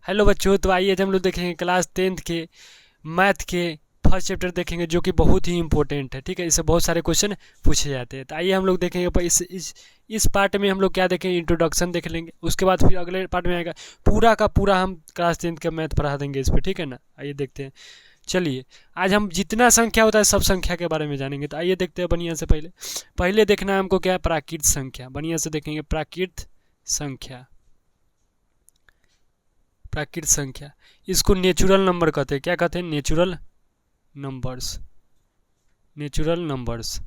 Hello बच्चों, तो आइए हम लोग देखेंगे क्लास 10th के मैथ के फर्स्ट चैप्टर देखेंगे, जो कि बहुत ही इंपॉर्टेंट है। ठीक है, इससे बहुत सारे क्वेश्चन पूछे जाते हैं। तो आइए हम लोग देखेंगे पर इस पार्ट में हम लोग क्या देखेंगे, इंट्रोडक्शन देख लेंगे। उसके बाद फिर अगले पार्ट में आएगा पूरा का पूरा हम क्लास 10th का मैथ पढ़ा देंगे इस पर। ठीक है ना, आइए देखते हैं। चलिए, आज हम जितना संख्या होता है सब संख्या के बारे में जानेंगे। तो आइए देखते हैं बढ़िया से। पहले पहले देखना है हमको क्या है, प्राकृत संख्या। बढ़िया से देखेंगे प्राकृत संख्या। प्राकृत संख्या, इसको नेचुरल नंबर कहते हैं। क्या कहते हैं? Natural numbers. नेचुरल नंबर्स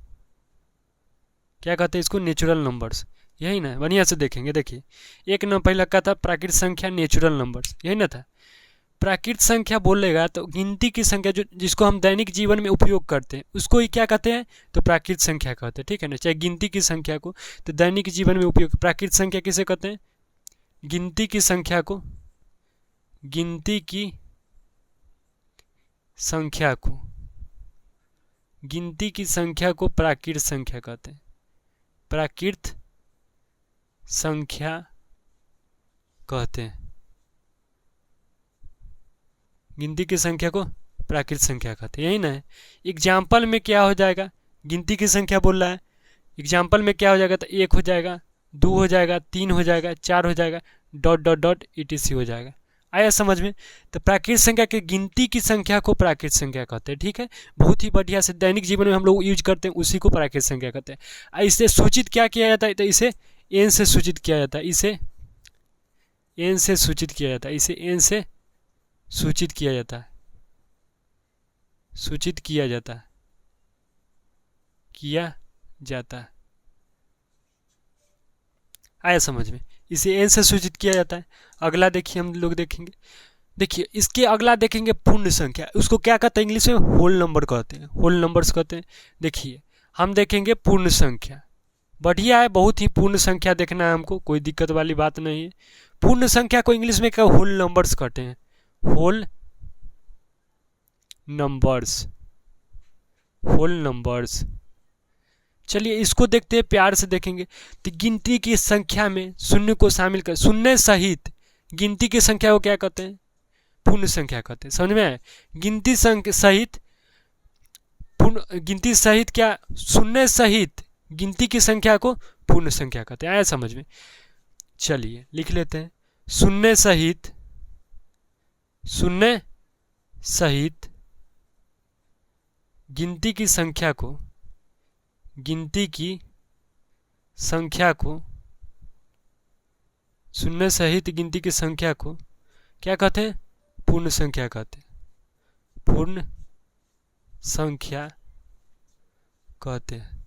क्या कहते हैं इसको? Natural numbers. यही ना, बढ़िया से देखेंगे। देखिए, एक नंबर पहले का था प्राकृत संख्या, नेचुरल नंबर्स, यही ना था। प्राकृत संख्या बोलेगा तो गिनती की संख्या जो जिसको हम दैनिक जीवन में उपयोग करते हैं उसको ही क्या कहते हैं? तो प्राकृत संख्या कहते हैं। ठीक है ना, चाहे गिनती की संख्या को तो दैनिक जीवन में उपयोग प्राकृत संख्या किसे कहते हैं? गिनती की संख्या को, गिनती की संख्या को, गिनती की संख्या को प्राकृत संख्या कहते हैं। प्राकृत संख्या कहते हैं। गिनती की संख्या को प्राकृत संख्या कहते हैं, यही ना है। एग्जाम्पल में क्या हो जाएगा? गिनती की संख्या बोल रहा है, एग्जाम्पल में क्या हो जाएगा? तो 1 हो जाएगा, 2 हो जाएगा, 3 हो जाएगा, 4 हो जाएगा, डॉट डॉट डॉट etc हो जाएगा। आया समझ में? तो प्राकृत संख्या की गिनती की संख्या को प्राकृत संख्या कहते हैं। ठीक है, बहुत ही बढ़िया से दैनिक जीवन में हम लोग यूज करते हैं, उसी को प्राकृत संख्या कहते हैं। इसे सूचित क्या किया जाता है? तो इसे एन से सूचित किया जाता है। इसे एन से सूचित किया जाता है। इसे एन से सूचित किया जाता है। सूचित किया जाता है, किया जाता है। आया समझ में? इसे एन से सूचित किया जाता है। अगला देखिए, हम लोग देखेंगे। देखिए, इसके अगला देखेंगे पूर्ण संख्या। उसको क्या कहते हैं? इंग्लिश में होल नंबर कहते हैं। होल नंबर्स कहते हैं। देखिए, हम देखेंगे पूर्ण संख्या। बढ़िया है, बहुत ही पूर्ण संख्या देखना है हमको, कोई दिक्कत वाली बात नहीं है। पूर्ण संख्या को इंग्लिश में क्या होल नंबर्स कहते हैं? Whole numbers, whole numbers. चलिए, इसको देखते हैं, प्यार से देखेंगे। तो गिनती की संख्या में शून्य को शामिल कर, शून्य सहित गिनती की संख्या को क्या कहते हैं? पूर्ण संख्या कहते हैं। समझ में आए? गिनती सहित पूर्ण, गिनती सहित क्या? शून्य सहित गिनती की संख्या को पूर्ण संख्या कहते हैं। आया समझ में? चलिए लिख लेते हैं। शून्य सहित, शून्य सहित गिनती की संख्या को, गिनती की संख्या को, शून्य सहित गिनती की संख्या को क्या कहते हैं? पूर्ण संख्या कहते हैं। पूर्ण संख्या कहते हैं।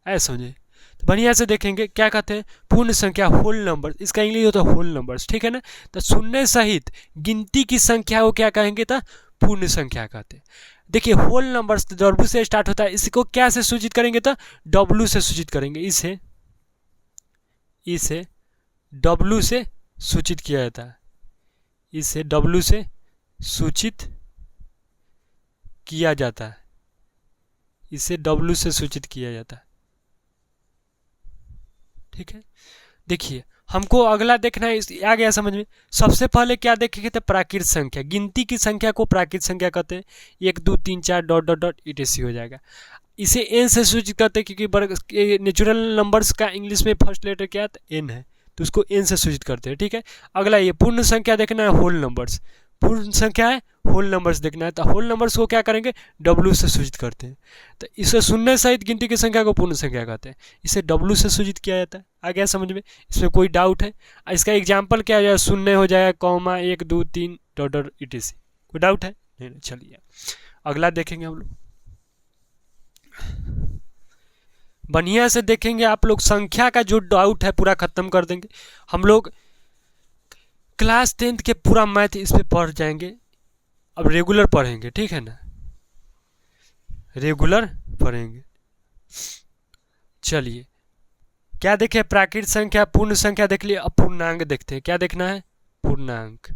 ऐसा समझे? तो बढ़िया से देखेंगे क्या कहते हैं? पूर्ण संख्या, होल नंबर। इसका इंग्लिश होता है होल नंबर्स। ठीक है ना, तो शून्य सहित गिनती की संख्या को क्या कहेंगे? तो पूर्ण संख्या कहते हैं। देखिए, होल नंबर्स डब्ल्यू से स्टार्ट होता है। इसको क्या से सूचित करेंगे? तो डब्ल्यू से सूचित करेंगे। इसे डब्ल्यू से सूचित किया जाता है। इसे डब्ल्यू से सूचित किया जाता है। इसे डब्ल्यू से सूचित किया जाता है। ठीक है, देखिए, हमको अगला देखना है। आ गया समझ में? सबसे पहले क्या देखेंगे? तो प्राकृत संख्या। गिनती की संख्या को प्राकृत संख्या कहते हैं। 1 2 3 4 डॉट डॉट डॉट etc हो जाएगा। इसे एन से सूचित करते हैं, क्योंकि नेचुरल नंबर्स का इंग्लिश में फर्स्ट लेटर क्या है? तो एन है, तो उसको एन से सूचित करते हैं। ठीक है, अगला ये पूर्ण संख्या देखना है, होल नंबर्स। पूर्ण संख्या है, होल नंबर्स देखना है। तो होल नंबर्स को क्या करेंगे? डब्ल्यू से सूचित करते हैं। तो इसे शून्य सहित गिनती की संख्या को पूर्ण संख्या कहते हैं। इसे डब्ल्यू से सूचित किया जाता है। आ गया समझ में? इसमें कोई डाउट है? इसका एग्जाम्पल क्या हो जाएगा? शून्य हो जाएगा, कॉमा 1 2 3 डॉट डॉट etc। कोई डाउट है? नहीं। चलिए, अगला देखेंगे हम लोग। बढ़िया से देखेंगे आप लोग। संख्या का जो डाउट है पूरा खत्म कर देंगे हम लोग। क्लास 10th के पूरा मैथ इस पे पढ़ जाएंगे। अब रेगुलर पढ़ेंगे। ठीक है ना, रेगुलर पढ़ेंगे। चलिए, क्या देखें? प्राकृत संख्या, पूर्ण संख्या देख लिए। अब पूर्णांक देखते हैं। क्या देखना है? पूर्णांक।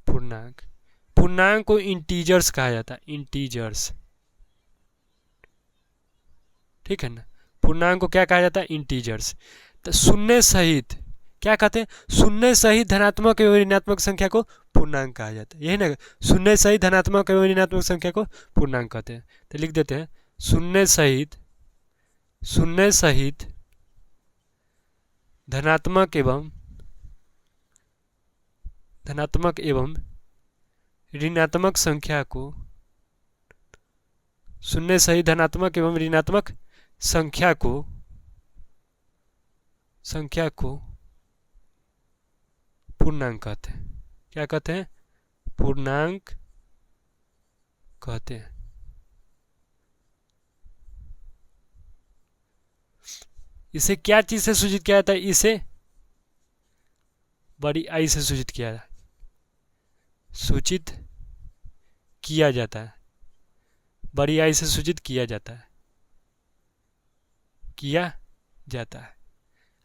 पूर्णांक, पूर्णांक को इंटीजर्स कहा जाता है। इंटीजर्स। ठीक है ना, पूर्णांक को क्या कहा जाता है? इंटीजर्स। तो शून्य सहित क्या कहते हैं, शून्य सहित धनात्मक एवं ऋणात्मक संख्या को पूर्णांक कहा जाता है। यही ना, शून्य सहित धनात्मक एवं ऋणात्मक संख्या को पूर्णांक कहते हैं। तो लिख देते हैं शून्य सहित धनात्मक एवं ऋणात्मक संख्या को, शून्य सहित धनात्मक एवं ऋणात्मक संख्या को पूर्णांक कहते हैं। क्या कहते हैं, पूर्णांक कहते हैं। इसे क्या चीज से सूचित किया जाता है, इसे बड़ी आई से सूचित किया जाता है, बड़ी आई से सूचित किया जाता है।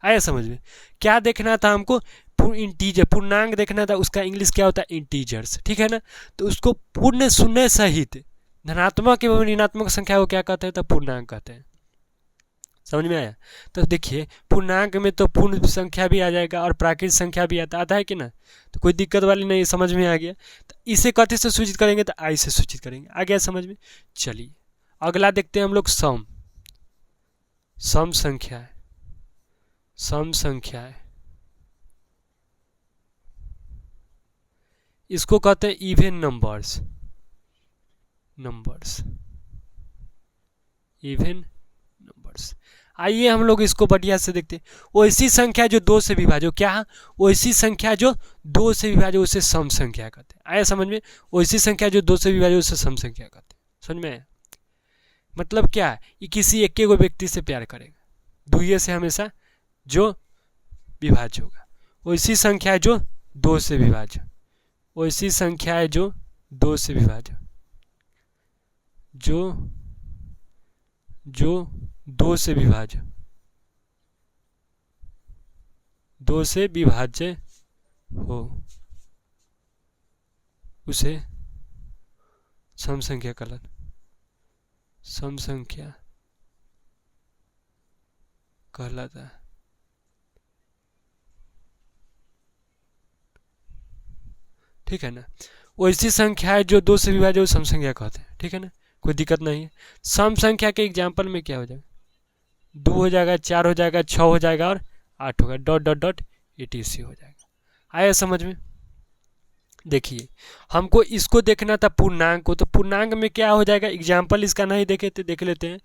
आया समझ में? क्या देखना था हमको, इंटीजर, पूर्णांक देखना था, उसका इंग्लिश क्या होता है, इंटीजर्स, ठीक है ना। तो उसको पूर्ण शून्य सहित धनात्मक एवं ऋणात्मक संख्या को क्या कहते हैं, तो पूर्णांक कहते हैं। समझ में आया? तो देखिए पूर्णांक में तो पूर्ण संख्या भी आ जाएगा और प्राकृत संख्या भी आता है कि ना, तो कोई दिक्कत वाली नहीं, समझ में आ गया। तो इसे कथी से सूचित करेंगे, तो आई से सूचित करेंगे। आ गया समझ में? चलिए अगला देखते हैं हम लोग, सम संख्या है। इसको कहते हैं इवन नंबर्स। आइए हम लोग इसको बढ़िया से देखते हैं। वैसी संख्या जो 2 से विभाज्य, क्या, वैसी संख्या जो 2 से विभाज्य उसे सम संख्या कहते हैं। आया समझ में? वैसी संख्या जो 2 से विभाज्य उसे सम संख्या कहते हैं। समझ में आया? मतलब क्या, ये किसी एक को व्यक्ति से प्यार करेगा, दुइये से हमेशा जो विभाज्य होगा। वैसी संख्या जो 2 से विभाज्य, वैसी संख्या है जो 2 से विभाज्य, जो 2 से विभाज्य हो, उसे सम संख्या कहलाता है। ठीक है ना। वैसी संख्या है जो 2 से विभाज्य, वो सम संख्या कहते हैं। ठीक है ना, कोई दिक्कत नहीं है। सम संख्या के एग्जाम्पल में क्या हो जाएगा, 2 हो जाएगा, 4 हो जाएगा, 6 हो जाएगा और 8 होगा, डॉट डॉट डॉट etc हो जाएगा। आया समझ में? देखिए हमको इसको देखना था पूर्णांक को, तो पूर्णांक में क्या हो जाएगा, एग्जाम्पल इसका नहीं देखे तो देख लेते हैं।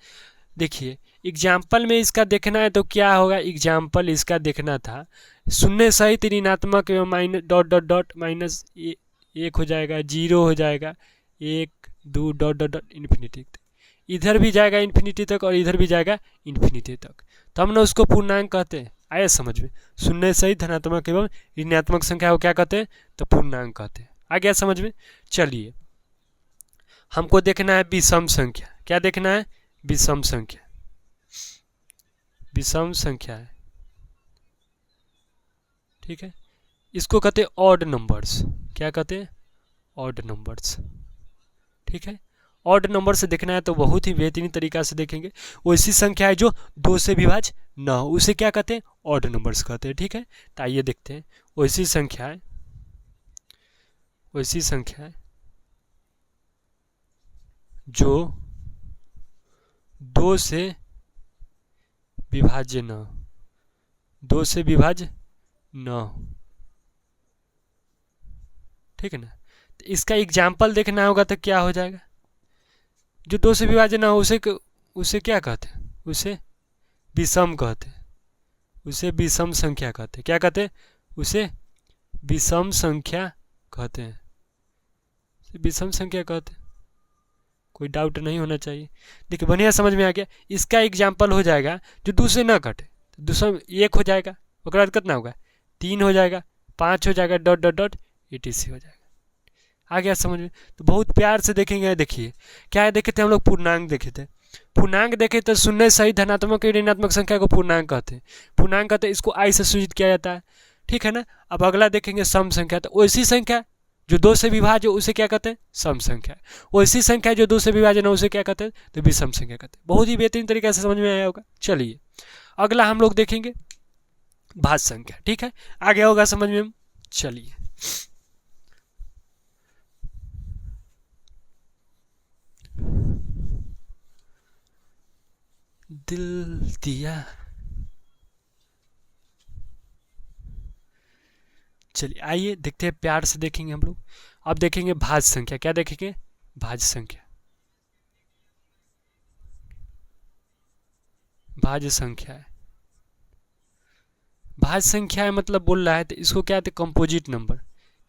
देखिए एग्जाम्पल में इसका देखना है तो क्या होगा, एग्जाम्पल इसका देखना था शून्य सहित ऋणात्मक एवं minus dot dot dot minus 1 हो जाएगा, 0 हो जाएगा, 1 2 डॉट डॉट डॉट इन्फिनिटी तक, इधर भी जाएगा इन्फिनिटी तक और इधर भी जाएगा इन्फिनिटी तक, तो हम ना उसको पूर्णांक कहते हैं। आया समझ में? शून्य सहित धनात्मक एवं ऋणात्मक संख्या को क्या कहते हैं, तो पूर्णांक कहते हैं। आ गया समझ में? चलिए हमको देखना है विषम संख्या। क्या देखना है, विषम संख्या है। ठीक है, इसको कहते हैं ऑड नंबर्स। क्या कहते हैं, ऑड नंबर्स। ठीक है, ऑड नंबर से देखना है तो बहुत ही बेहतरीन तरीका से देखेंगे। वैसी संख्या है जो 2 से विभाज्य न हो, उसे क्या कहते हैं, ऑड नंबर्स कहते हैं। ठीक है, तो आइए देखते हैं। वैसी संख्या है जो 2 से विभाज्य न हो, 2 से विभाज्य न हो। ठीक है ना, तो इसका एग्जाम्पल देखना होगा तो क्या हो जाएगा, जो 2 से विभाज्य ना हो उसे क्या कहते हैं, उसे विषम कहते हैं, उसे विषम संख्या कहते हैं। क्या कहते हैं, उसे विषम संख्या कहते हैं, विषम संख्या कहते हैं। कोई डाउट नहीं होना चाहिए। देखिए बढ़िया समझ में आ गया। इसका एग्जाम्पल हो जाएगा जो 2 से ना कटे, तो 2 से 1 हो जाएगा, उसके बाद कितना होगा, 3 हो जाएगा, 5 हो जाएगा, डॉट डॉट डॉट etc हो जाएगा। आ गया समझ में? तो बहुत प्यार से देखेंगे। देखिए क्या है, देखे थे हम लोग पूर्णांक देखे थे। पूर्णांक देखे तो शून्य सहित धनात्मक ऋणात्मक संख्या को पूर्णांक कहते हैं। पूर्णांक कहते हैं, इसको आई से सूचित किया जाता है। ठीक है ना। अब अगला देखेंगे सम संख्या। तो वैसी संख्या जो 2 से विभाज्य उसे क्या कहते हैं, सम संख्या। वैसी संख्या जो 2 से विभाज्य न उसे क्या कहते हैं, तो विषम संख्या कहते हैं। बहुत ही बेहतरीन तरीके से समझ में आया होगा। चलिए अगला हम लोग देखेंगे भाज्य संख्या। ठीक है, आ गया होगा समझ में। चलिए दिल दिया। चलिए आइए देखते हैं, प्यार से देखेंगे हम लोग। अब देखेंगे भाज्य संख्या। क्या देखेंगे? भाज्य संख्या। भाज्य संख्या है, भाज्य संख्या है मतलब बोल रहा है तो इसको क्या कहते हैं? Composite number.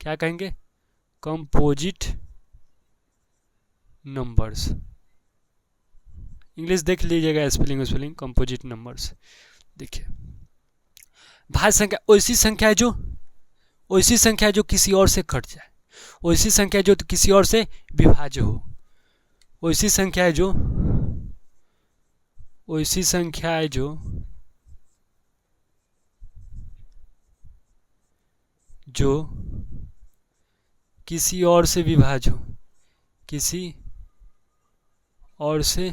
क्या कहेंगे? Composite numbers. इंग्लिश देख लीजिएगा, स्पेलिंग कंपोजिट नंबर्स। देखिए भाज्य संख्या वैसी संख्या है जो किसी और से कट जाए, वैसी संख्या जो किसी और से विभाज्य हो, वैसी संख्या है जो जो किसी और से विभाज्य हो, किसी और से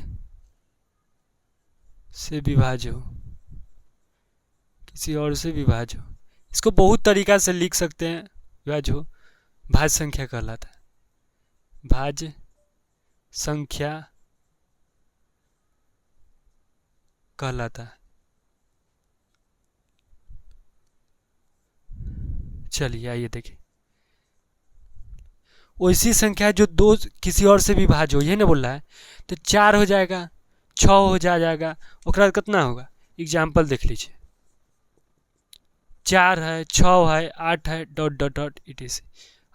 विभाज्य हो, किसी और से विभाज्य हो। इसको बहुत तरीका से लिख सकते हैं। विभाज्य हो भाज्य संख्या कहलाता है। भाज्य संख्या कहलाता है। चलिए आइए देखिए, वैसी संख्या जो दो किसी और से विभाज्य हो, यही ना बोल रहा है। तो 4 हो जाएगा, 6 हो जाएगा, ओकरा कितना होगा? एग्जाम्पल देख लीजिए, 4 है, 6 है, 8 है, डॉट डॉट डॉट etc।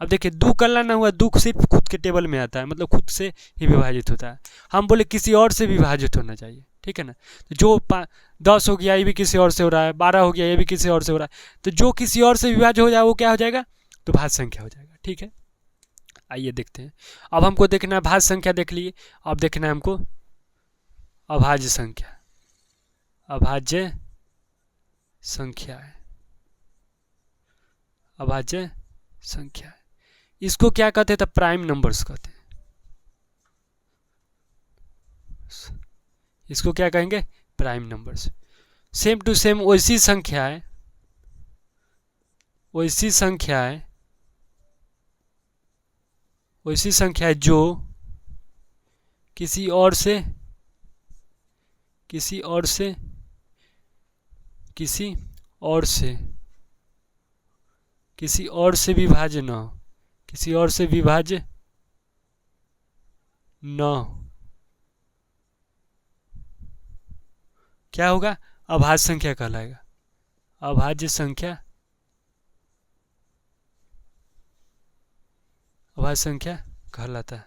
अब देखिए दो कल्ला ना हुआ, दो सिर्फ खुद के टेबल में आता है, मतलब खुद से ही विभाजित होता है। हम बोले किसी और से विभाजित होना चाहिए, ठीक है ना। तो जो 10 हो गया ये भी किसी और से हो रहा है, 12 हो गया ये भी किसी और से हो रहा है, तो जो किसी और से विभाज्य हो जाए वो क्या हो जाएगा? तो भाज्य संख्या हो जाएगा। ठीक है, आइए देखते हैं। अब हमको देखना है भाज्य संख्या, देख लिए। अब देखना है हमको अभाज्य संख्या। अभाज्य संख्या है, अभाज्य संख्या है। इसको क्या कहते हैं? तो प्राइम नंबर्स कहते हैं। इसको क्या कहेंगे? Prime numbers. Same to same वैसी संख्या है, वैसी संख्या है, वैसी संख्या है जो किसी और से किसी और से किसी और से किसी और से विभाज्य न हो, किसी और से विभाज्य न हो, क्या होगा? अभाज्य संख्या कहलाएगा। अभाज्य संख्या, अभाज्य संख्या कहलाता है।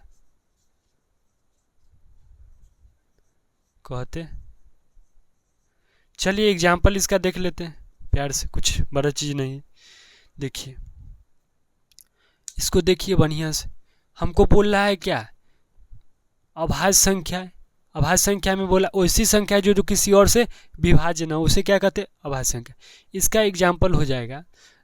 कहते, चलिए एग्जाम्पल इसका देख लेते हैं प्यार से, कुछ बड़ा चीज़ नहीं है। देखिए इसको देखिए बढ़िया से। हमको बोल रहा है क्या? अभाज्य संख्या है। अभाज्य संख्या में बोला वैसी संख्या जो किसी और से विभाज्य ना, उसे क्या कहते हैं? अभाज्य संख्या। इसका एग्जाम्पल हो जाएगा,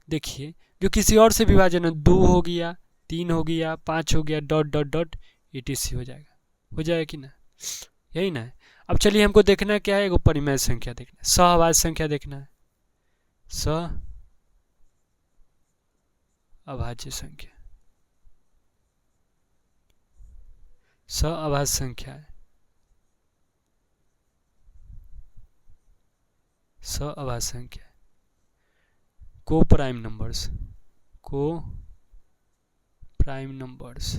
देखिए जो किसी और से विभाज्य ना, 2 हो गया, 3 हो गया, 5 हो गया, डॉट डॉट डॉट etc हो जाएगा। हो जाएगा कि ना? यही ना है। अब चलिए हमको देखना क्या है? एगो परिमेय संख्या देखना है, सहअभाज्य संख्या देखना है। सहअभाज्य संख्या, सहअभाज्य संख्या है, सहअभाज्य संख्या। को प्राइम नंबर्स, को प्राइम नंबर्स,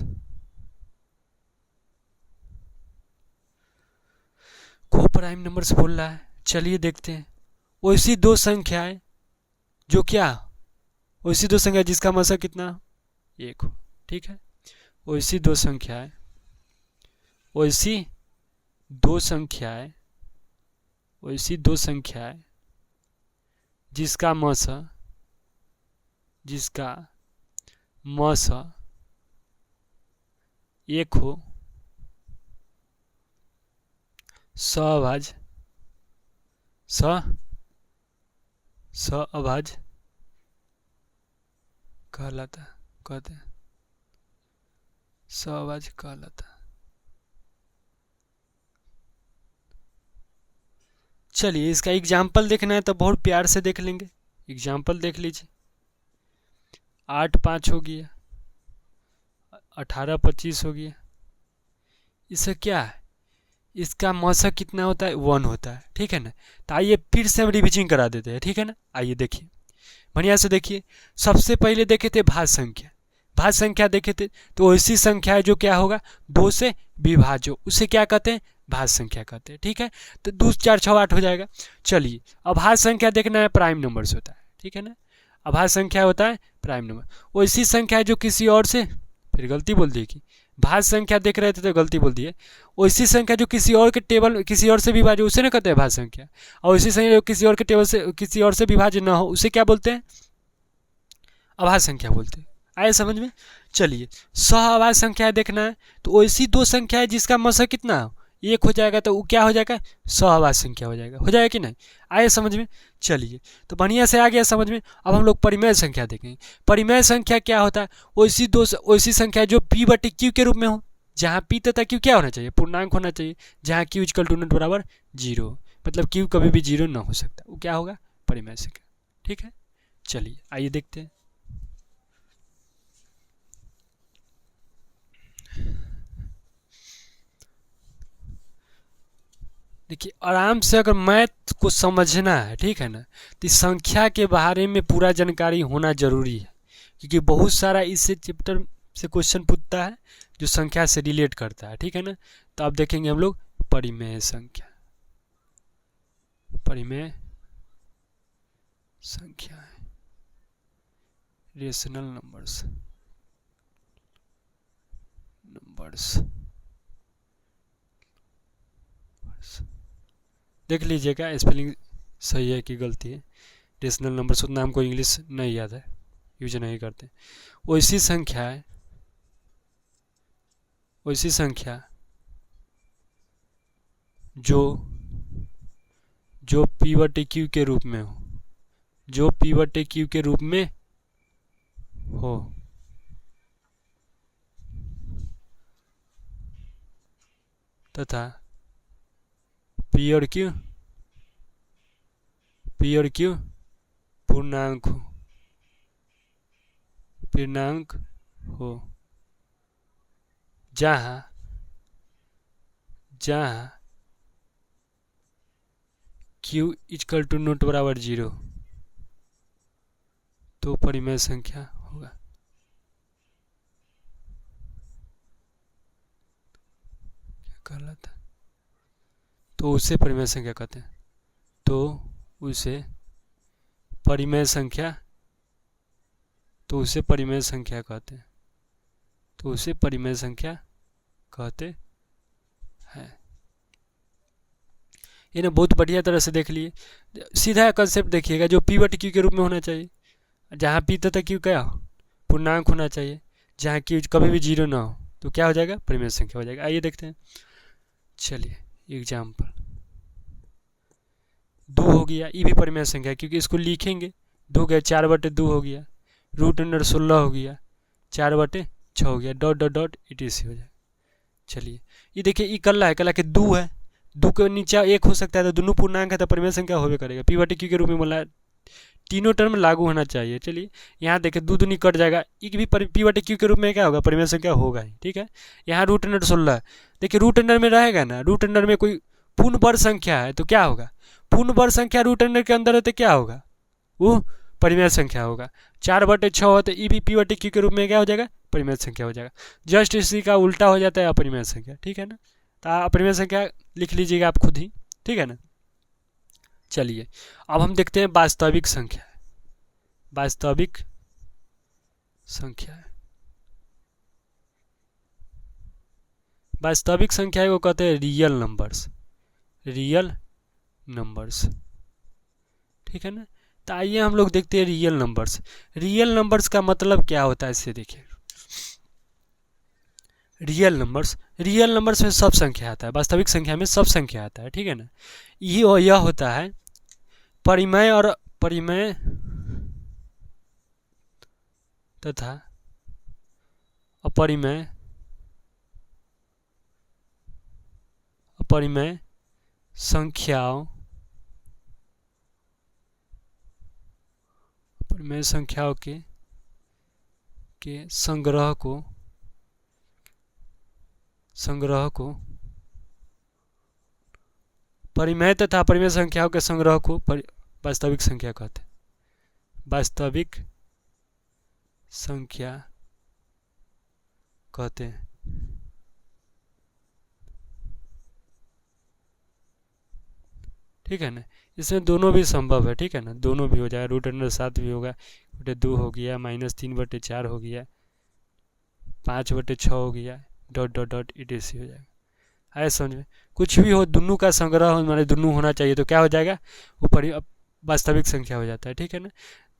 को प्राइम नंबर्स बोल रहा है। चलिए देखते हैं। वैसी दो संख्याएं जो क्या, वैसी दो संख्या जिसका मसा कितना? 1 हो। ठीक है, वैसी दो संख्याएं, वैसी दो संख्याएं, वैसी दो संख्याएं जिसका मसा, जिसका मसा 1 हो, सहअभाज्य, सहअभाज्य कहलाता है, कहते हैं सहअभाज्य कहलाता है। चलिए इसका एग्जाम्पल देखना है तो बहुत प्यार से देख लेंगे। एग्जाम्पल देख लीजिए, 8 5 हो गया, 18 25 हो गया। इससे क्या है, इसका मौसक कितना होता है, 1 होता है, ठीक है ना। तो आइए फिर से हम रिविजन करा देते हैं, ठीक है ना। आइए देखिए बढ़िया से देखिए, सबसे पहले देखे थे भाज्य संख्या, भाज्य संख्या देखे थे, तो ऐसी संख्या है जो क्या होगा, 2 से विभाज्य, उसे क्या कहते हैं, भाज्य संख्या कहते हैं, ठीक है। तो 2 4 6 8 हो जाएगा। चलिए अब भाज्य संख्या देखना है, प्राइम नंबर्स होता है, ठीक है ना। अभाज्य संख्या होता है प्राइम नंबर। वैसी संख्या है जो किसी और से, फिर गलती बोल दी कि भाज्य संख्या देख रहे थे तो गलती बोल दिए। वैसी संख्या जो किसी और के टेबल, किसी और से विभाज्य, उसे ना कहते हैं भाज्य संख्या। और वैसी संख्या जो किसी और के टेबल से, किसी और से विभाज्य ना हो, उसे क्या बोलते हैं, अभाज्य संख्या बोलते हैं। आए समझ में। चलिए सह अभाज्य संख्या देखना है, तो वैसी दो संख्या है जिसका मौसक कितना हो, 1 हो जाएगा, तो वो क्या हो जाएगा, सहअभाज्य संख्या हो जाएगा। हो जाएगा कि नहीं, आए समझ में। चलिए तो बढ़िया से आ गया समझ में। अब हम लोग परिमेय संख्या देखेंगे। परिमेय संख्या क्या होता है, वैसी संख्या जो p बटे q के रूप में हो, जहाँ p तथा q क्या होना चाहिए, पूर्णांक होना चाहिए, जहाँ q इक्वल टू नॉट बराबर 0, मतलब q कभी भी 0 ना हो सकता, वो क्या होगा, परिमेय संख्या, ठीक है। चलिए आइए देखते हैं। देखिए आराम से अगर मैथ को समझना है, ठीक है ना, तो इस संख्या के बारे में पूरा जानकारी होना जरूरी है, क्योंकि बहुत सारा इससे चैप्टर से क्वेश्चन पूछता है जो संख्या से रिलेट करता है, ठीक है ना। तो अब देखेंगे हम लोग परिमेय संख्या, परिमेय संख्या है रेशनल नंबर्स, देख लीजिएगा स्पेलिंग सही है कि गलती है। रेशनल नंबर्स उतना हमको इंग्लिश नहीं याद है, यूज नहीं करते। वैसी संख्या है, वैसी संख्या जो p बटे q के रूप में हो, जो p बटे q के रूप में हो, तथा p और q पूर्णांक हो, जहाँ q इक्वल टू नॉट बराबर 0, तो परिमेय संख्या होगा। क्या कहला था, तो उसे परिमेय संख्या कहते हैं, तो उसे परिमेय संख्या, तो उसे परिमेय संख्या कहते हैं, तो उसे परिमेय संख्या कहते हैं। ये ना बहुत बढ़िया तरह से देख लिए, सीधा कंसेप्ट देखिएगा, जो p बटे q के रूप में होना चाहिए, जहाँ p तथा q क्या हो, पूर्णांक होना चाहिए, जहाँ q कभी भी 0 ना हो, तो क्या हो जाएगा, परिमेय संख्या हो जाएगा। आइए देखते हैं। चलिए एग्जाम्पल 2 हो गया, ये भी परिमेय संख्या है, क्योंकि इसको लिखेंगे 2 गए 4 बटे 2 हो गया, रूट अंडर 16 हो गया, 4 बटे 6 हो गया, डॉट डॉट डॉट etc हो जाए। चलिए ये देखिए, ये कल्ला के 2 है, 2 के नीचे 1 हो सकता है, तो दोनों पूर्णांक है तो परिमेय संख्या होबे करेगा। p बटे q के रूप में बोला, तीनों टर्म लागू होना चाहिए। चलिए यहाँ देखिए 2 दूनी कट जाएगा, ये भी p बटे q के रूप में क्या होगा, परिमेय संख्या होगा ही, ठीक है। यहाँ रूट अंडर 16, देखिए रूट अंडर में रहेगा ना, रूट अंडर में कोई पूर्ण वर्ग संख्या है तो क्या होगा, पूर्ण वर्ग संख्या रूट अंडर के अंदर है तो क्या होगा, वो परिमेय संख्या होगा। 4 बटे 6 हो तो ई भी p बटे q के रूप में क्या हो जाएगा, परिमेय संख्या हो जाएगा। जस्ट इसी का उल्टा हो जाता है अपरिमेय संख्या, ठीक है ना। तो अपरिमेय संख्या लिख लीजिएगा आप खुद ही, ठीक है ना। चलिए अब हम देखते हैं वास्तविक संख्या, वास्तविक संख्या, वास्तविक संख्या को कहते हैं रियल नंबर्स, रियल नंबर्स, ठीक है ना। तो आइए हम लोग देखते हैं रियल नंबर्स। रियल नंबर्स का मतलब क्या होता है, इससे देखिए। रियल नंबर्स में सब संख्या आता है, वास्तविक संख्या में सब संख्या आता है, ठीक है ना। यह होता है परिमेय और परिमेय तथा अपरिमेय संख्याओं परिमेय संख्याओं के संग्रह को परिमेय तथा परिमेय संख्याओं के संग्रह को वास्तविक संख्या कहते हैं। वास्तविक संख्या कहते हैं। ठीक है ना, इसमें दोनों भी संभव है। ठीक है ना, दोनों भी हो जाएगा, √7 भी होगा, √2 हो गया, -3/4 हो गया, 5/6 हो गया, ... etc हो जाएगा। आए समझ में? कुछ भी हो, दोनों का संग्रह हो, माने दोनों होना चाहिए, तो क्या हो जाएगा, वो वास्तविक संख्या हो जाता है। ठीक है ना,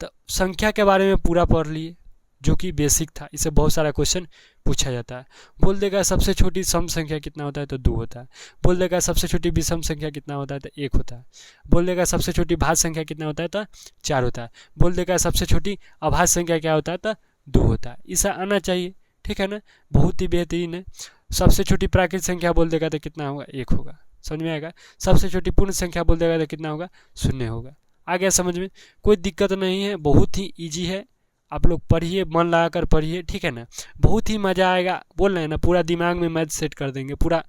तो संख्या के बारे में पूरा पढ़ लिए, जो कि बेसिक था। इससे बहुत सारा क्वेश्चन पूछा जाता है। बोल देगा सबसे छोटी सम संख्या कितना होता है, तो 2 होता है। बोल देगा सबसे छोटी विषम संख्या कितना होता है, तो 1 होता है। बोल देगा सबसे छोटी भाज्य संख्या कितना होता है, तो 4 होता है। बोल देगा सबसे छोटी अभाज्य संख्या क्या होता है, तो 2 होता है। ऐसा आना चाहिए। ठीक है ना, बहुत ही बेहतरीन है। सबसे छोटी प्राकृतिक संख्या बोल देगा तो कितना होगा, 1 होगा। समझ में आएगा? सबसे छोटी पूर्ण संख्या बोल देगा तो कितना होगा, 0 होगा। आ गया समझ में? कोई दिक्कत नहीं है, बहुत ही ईजी है। आप लोग पढ़िए, मन लगा कर पढ़िए। ठीक है ना, बहुत ही मज़ा आएगा। बोल रहे हैं ना, पूरा दिमाग में मैथ सेट कर देंगे पूरा।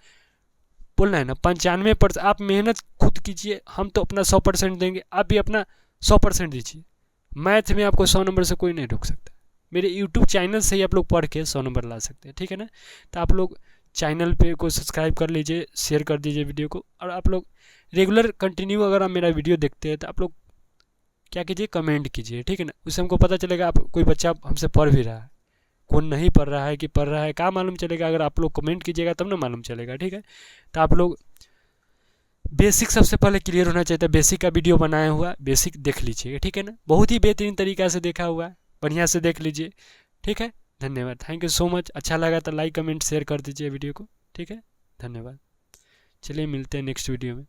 बोल रहे हैं ना, 95% आप मेहनत खुद कीजिए, हम तो अपना 100% देंगे, आप भी अपना 100% दीजिए। मैथ में आपको 100 नंबर से कोई नहीं रोक सकता। मेरे यूट्यूब चैनल से ही आप लोग पढ़ के 100 नंबर ला सकते हैं। ठीक है ना, तो आप लोग चैनल पे को सब्सक्राइब कर लीजिए, शेयर कर दीजिए वीडियो को, और आप लोग रेगुलर कंटिन्यू अगर आप मेरा वीडियो देखते हैं तो आप लोग क्या कीजिए, कमेंट कीजिए। ठीक है ना, उससे हमको पता चलेगा आप कोई बच्चा हमसे पढ़ भी रहा है, कौन नहीं पढ़ रहा है कि पढ़ रहा है, क्या मालूम चलेगा। अगर आप लोग कमेंट कीजिएगा तब ना मालूम चलेगा। ठीक है, तो आप लोग बेसिक सबसे पहले क्लियर होना चाहिए था। बेसिक का वीडियो बनाया हुआ, बेसिक देख लीजिएगा। ठीक है ना, बहुत ही बेहतरीन तरीका से देखा हुआ है, बढ़िया से देख लीजिए। ठीक है, धन्यवाद, थैंक यू सो मच। अच्छा लगा तो लाइक कमेंट शेयर कर दीजिए वीडियो को। ठीक है, धन्यवाद। चलिए मिलते हैं नेक्स्ट वीडियो में।